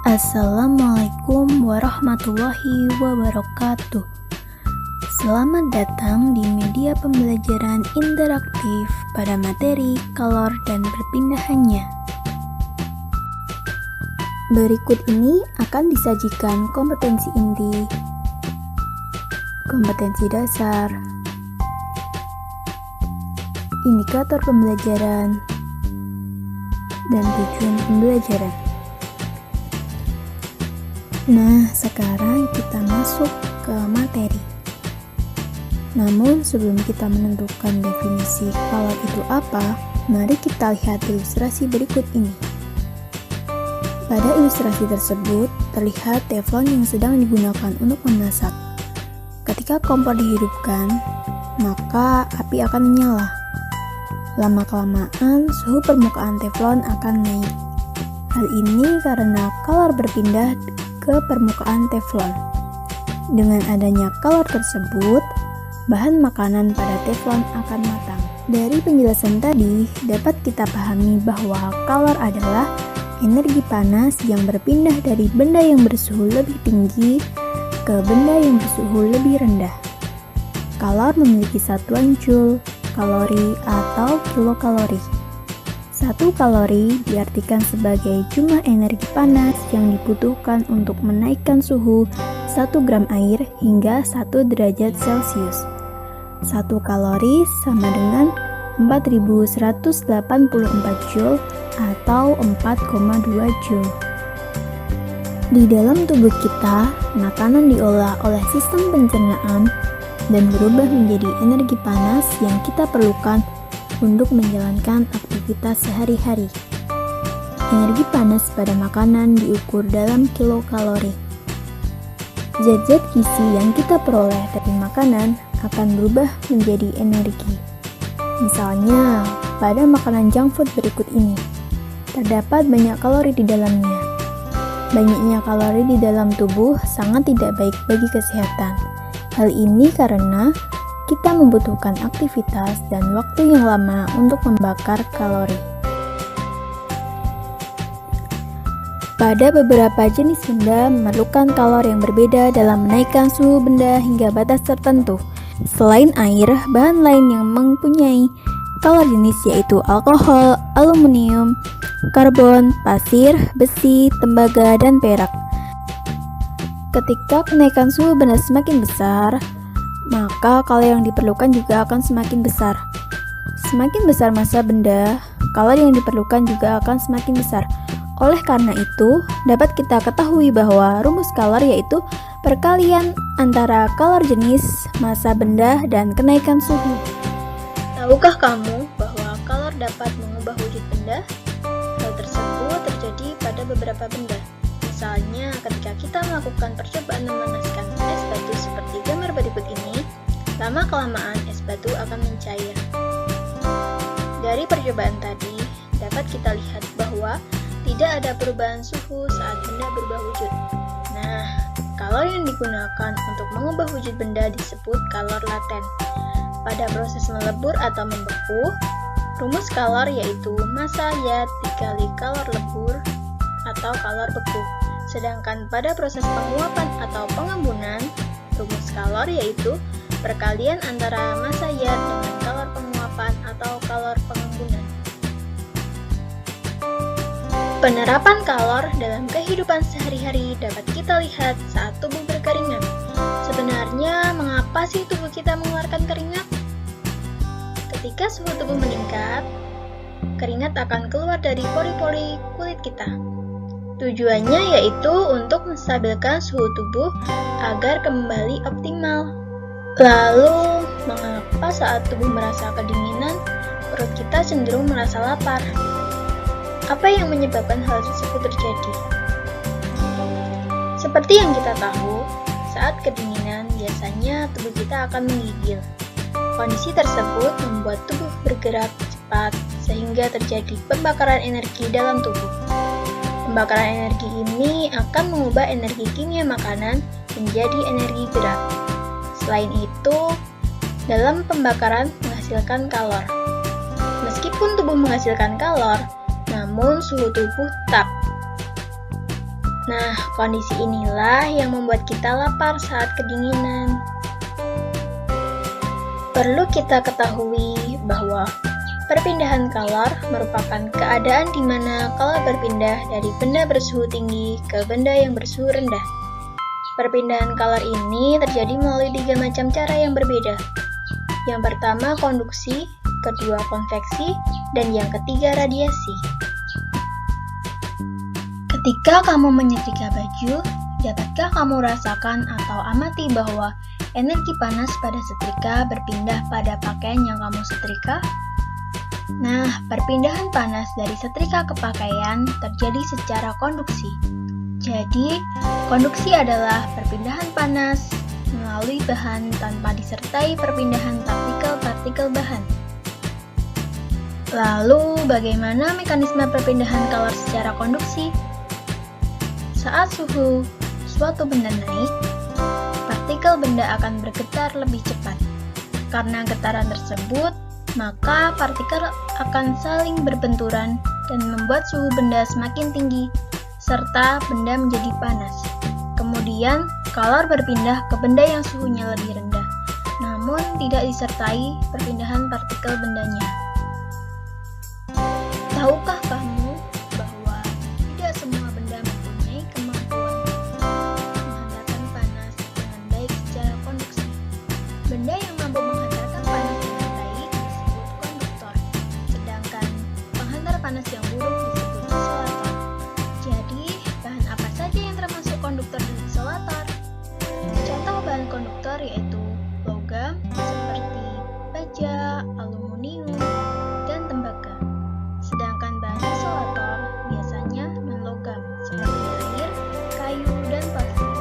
Assalamualaikum warahmatullahi wabarakatuh. Selamat datang di media pembelajaran interaktif pada materi kalor dan perpindahannya. Berikut ini akan disajikan kompetensi inti, kompetensi dasar, indikator pembelajaran, dan tujuan pembelajaran. Nah, sekarang kita masuk ke materi. Namun, sebelum kita menentukan definisi kalor itu apa, mari kita lihat ilustrasi berikut ini. Pada ilustrasi tersebut, terlihat teflon yang sedang digunakan untuk memasak. Ketika kompor dihidupkan, maka api akan menyala. Lama-kelamaan, suhu permukaan teflon akan naik. Hal ini karena kalor berpindah ke permukaan teflon. Dengan adanya kalor tersebut, bahan makanan pada teflon akan matang. Dari penjelasan tadi, dapat kita pahami bahwa kalor adalah energi panas yang berpindah dari benda yang bersuhu lebih tinggi ke benda yang bersuhu lebih rendah. Kalor memiliki satuan joule, kalori, atau kilokalori. 1 kalori diartikan sebagai jumlah energi panas yang dibutuhkan untuk menaikkan suhu 1 gram air hingga 1 derajat Celcius. 1 kalori sama dengan 4184 joule atau 4,2 joule. Di dalam tubuh kita, makanan diolah oleh sistem pencernaan dan berubah menjadi energi panas yang kita perlukan untuk menjalankan aktivitas sehari-hari. Energi panas pada makanan diukur dalam kilokalori. Zat-zat gizi yang kita peroleh dari makanan akan berubah menjadi energi. Misalnya, pada makanan junk food berikut ini, terdapat banyak kalori di dalamnya. Banyaknya kalori di dalam tubuh sangat tidak baik bagi kesehatan. Hal ini karena kita membutuhkan aktivitas dan waktu yang lama untuk membakar kalori. Pada beberapa jenis benda memerlukan kalor yang berbeda dalam menaikkan suhu benda hingga batas tertentu. Selain air, bahan lain yang mempunyai kalor jenis yaitu alkohol, aluminium, karbon, pasir, besi, tembaga, dan perak. Ketika kenaikan suhu benda semakin besar, maka kalor yang diperlukan juga akan semakin besar. Semakin besar massa benda, kalor yang diperlukan juga akan semakin besar. Oleh karena itu, dapat kita ketahui bahwa rumus kalor yaitu perkalian antara kalor jenis, massa benda, dan kenaikan suhu. Tahukah kamu bahwa kalor dapat mengubah wujud benda? Hal tersebut terjadi pada beberapa benda. Misalnya, ketika kita melakukan percobaan memanaskan es batu seperti gambar berikut ini, lama-kelamaan es batu akan mencair. Dari percobaan tadi, dapat kita lihat bahwa tidak ada perubahan suhu saat benda berubah wujud. Nah, kalor yang digunakan untuk mengubah wujud benda disebut kalor laten. Pada proses melebur atau membeku, rumus kalor yaitu massa zat dikali kalor lebur atau kalor beku. Sedangkan pada proses penguapan atau pengembunan, rumus kalor yaitu perkalian antara massa zat dengan kalor penguapan atau kalor pengembunan. Penerapan kalor dalam kehidupan sehari-hari dapat kita lihat saat tubuh berkeringat. Sebenarnya, mengapa sih tubuh kita mengeluarkan keringat? Ketika suhu tubuh meningkat, keringat akan keluar dari pori-pori kulit kita. Tujuannya yaitu untuk menstabilkan suhu tubuh agar kembali optimal. Lalu, mengapa saat tubuh merasa kedinginan, perut kita cenderung merasa lapar? Apa yang menyebabkan hal tersebut terjadi? Seperti yang kita tahu, saat kedinginan biasanya tubuh kita akan menggigil. Kondisi tersebut membuat tubuh bergerak cepat sehingga terjadi pembakaran energi dalam tubuh. Pembakaran energi ini akan mengubah energi kimia makanan menjadi energi gerak. Selain itu, dalam pembakaran menghasilkan kalor. Meskipun tubuh menghasilkan kalor, namun suhu tubuh tetap. Nah, kondisi inilah yang membuat kita lapar saat kedinginan. Perlu kita ketahui bahwa perpindahan kalor merupakan keadaan di mana kalor berpindah dari benda bersuhu tinggi ke benda yang bersuhu rendah. Perpindahan kalor ini terjadi melalui 3 macam cara yang berbeda. Yang pertama konduksi, kedua konveksi, dan yang ketiga radiasi. Ketika kamu menyetrika baju, dapatkah kamu rasakan atau amati bahwa energi panas pada setrika berpindah pada pakaian yang kamu setrika? Nah, perpindahan panas dari setrika ke pakaian terjadi secara konduksi. Jadi, konduksi adalah perpindahan panas melalui bahan tanpa disertai perpindahan partikel-partikel bahan. Lalu, bagaimana mekanisme perpindahan kalor secara konduksi? Saat suhu suatu benda naik, partikel benda akan bergetar lebih cepat. Karena getaran tersebut, maka partikel akan saling berbenturan dan membuat suhu benda semakin tinggi, serta benda menjadi panas. Kemudian, kalor berpindah ke benda yang suhunya lebih rendah, namun tidak disertai perpindahan partikel bendanya. Tahukah kamu bahwa tidak semua benda mempunyai kemampuan menghantarkan panas dengan baik secara konduksi? Benda yang mampu menghantarkan panas dengan baik disebut konduktor, sedangkan penghantar panas yang buruk disebut isolator. Jadi, bahan apa saja yang termasuk konduktor dan isolator? Contoh bahan konduktor yaitu logam seperti baja, aluminium, dan tembaga. Sedangkan bahan isolator biasanya non-logam seperti air, kayu, dan parfum.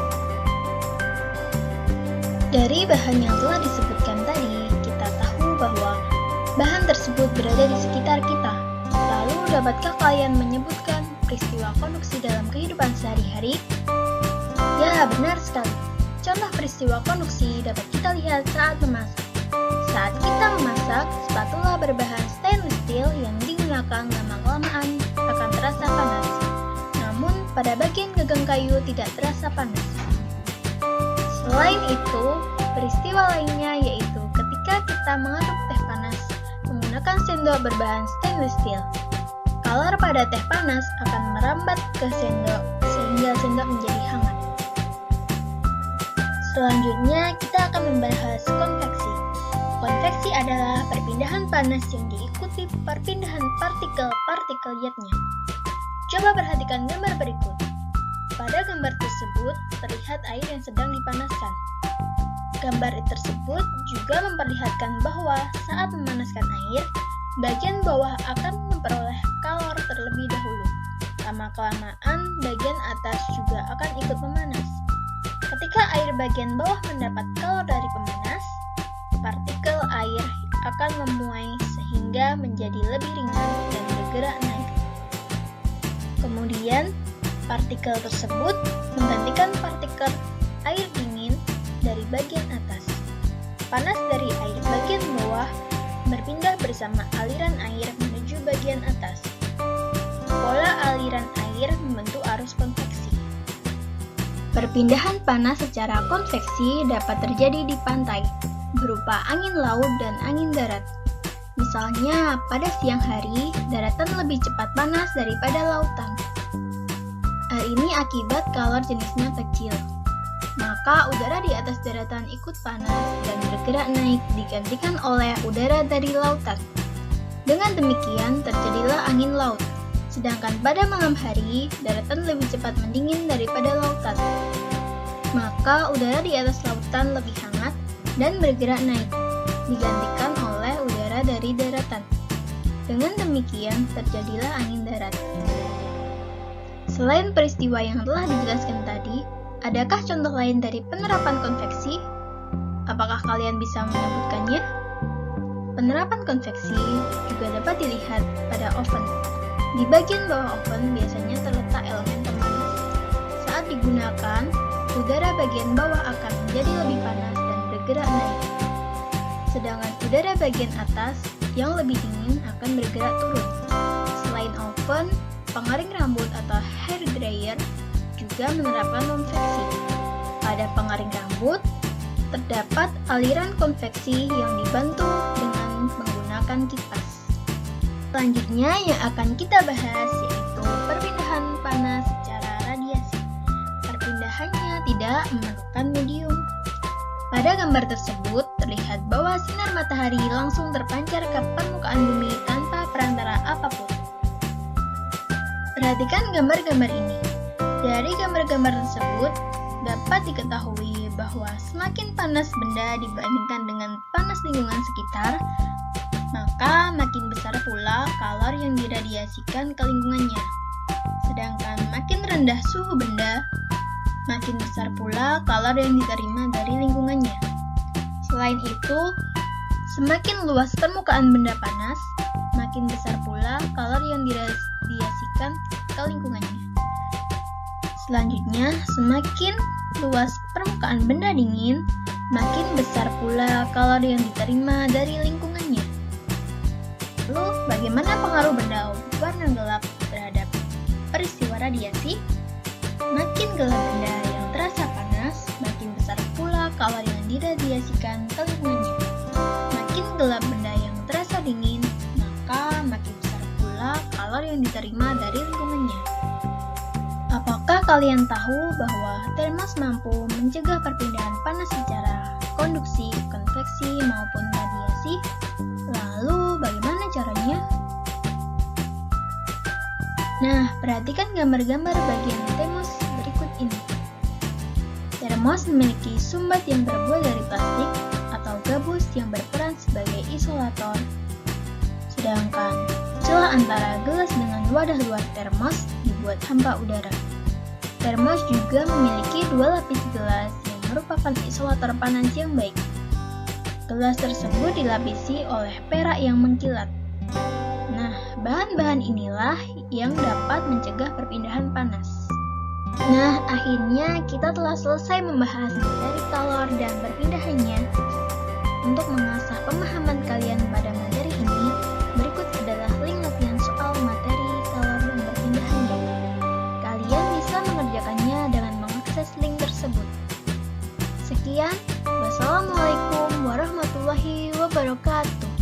Dari bahan yang telah disebutkan tadi, kita tahu bahwa bahan tersebut berada di sekitar kita. Lalu, dapatkah kalian menyebutkan peristiwa konduksi dalam kehidupan sehari-hari? Ya, benar sekali. Contoh peristiwa konduksi dapat kita lihat saat memasak. Saat kita memasak, spatula berbahan stainless steel yang digunakan lama-kelamaan akan terasa panas. Namun, pada bagian gagang kayu tidak terasa panas. Selain itu, peristiwa lainnya yaitu ketika kita mengaduk teh panas menggunakan sendok berbahan stainless steel. Kalor pada teh panas akan merambat ke sendok sehingga sendok menjadi hangat. Selanjutnya, kita akan membahas konveksi. Konveksi adalah perpindahan panas yang diikuti perpindahan partikel-partikel yatnya. Coba perhatikan gambar berikut. Pada gambar tersebut, terlihat air yang sedang dipanaskan. Gambar tersebut juga memperlihatkan bahwa saat memanaskan air, bagian bawah akan memperoleh kalor terlebih dahulu. Lama-kelamaan, bagian atas juga akan ikut memanas. Ketika air bagian bawah mendapat kalor dari pemanas, partikel air akan memuai sehingga menjadi lebih ringan dan bergerak naik. Kemudian, partikel tersebut menggantikan partikel air dingin dari bagian atas. Panas dari air bagian bawah berpindah bersama aliran air menuju bagian atas. Pola aliran air membentuk arus konveksi. Perpindahan panas secara konveksi dapat terjadi di pantai, berupa angin laut dan angin darat. Misalnya, pada siang hari, daratan lebih cepat panas daripada lautan. Hal ini akibat kalor jenisnya kecil. Maka udara di atas daratan ikut panas dan bergerak naik digantikan oleh udara dari lautan. Dengan demikian, terjadilah angin laut. Sedangkan pada malam hari, daratan lebih cepat mendingin daripada lautan. Maka udara di atas lautan lebih hangat dan bergerak naik, digantikan oleh udara dari daratan. Dengan demikian, terjadilah angin darat. Selain peristiwa yang telah dijelaskan tadi, adakah contoh lain dari penerapan konveksi? Apakah kalian bisa menyebutkannya? Penerapan konveksi juga dapat dilihat pada oven. Di bagian bawah oven biasanya terletak elemen pemanas. Saat digunakan, udara bagian bawah akan menjadi lebih panas dan bergerak naik. Sedangkan udara bagian atas yang lebih dingin akan bergerak turun. Selain oven, pengering rambut atau hair dryer juga juga menerapkan konveksi. Pada pengering rambut, terdapat aliran konveksi yang dibantu dengan menggunakan kipas. Selanjutnya yang akan kita bahas yaitu perpindahan panas secara radiasi. Perpindahannya tidak memerlukan medium. Pada gambar tersebut terlihat bahwa sinar matahari langsung terpancar ke permukaan bumi tanpa perantara apapun. Perhatikan gambar-gambar ini. Dari gambar-gambar tersebut dapat diketahui bahwa semakin panas benda dibandingkan dengan panas lingkungan sekitar, maka makin besar pula kalor yang diradiasikan ke lingkungannya. Sedangkan makin rendah suhu benda, makin besar pula kalor yang diterima dari lingkungannya. Selain itu, semakin luas permukaan benda panas, makin besar pula kalor yang diradiasikan ke lingkungannya. Selanjutnya, semakin luas permukaan benda dingin, makin besar pula kalor yang diterima dari lingkungannya. Lalu, bagaimana pengaruh benda warna gelap terhadap peristiwa radiasi? Makin gelap benda yang terasa panas, makin besar pula kalor yang diradiasikan ke lingkungannya. Makin gelap benda yang terasa dingin, maka makin besar pula kalor yang diterima dari lingkungannya. Apakah kalian tahu bahwa termos mampu mencegah perpindahan panas secara konduksi, konveksi, maupun radiasi? Lalu, bagaimana caranya? Nah, perhatikan gambar-gambar bagian termos berikut ini. Termos memiliki sumbat yang terbuat dari plastik atau gabus yang berperan sebagai isolator. Sedangkan celah antara gelas dengan wadah luar termos dibuat hampa udara. Termos juga memiliki dua lapis gelas yang merupakan isolator panas yang baik. Gelas tersebut dilapisi oleh perak yang mengkilat. Nah, bahan-bahan inilah yang dapat mencegah perpindahan panas. Nah, akhirnya kita telah selesai membahas materi kalor dan perpindahannya. Untuk mengasah pemahaman kalian pada materi ini, berikut adalah link latihan soal materi kalor dan perpindahannya. Kalian bisa mengerjakannya dengan mengakses link tersebut. Sekian, wassalamualaikum warahmatullahi wabarakatuh.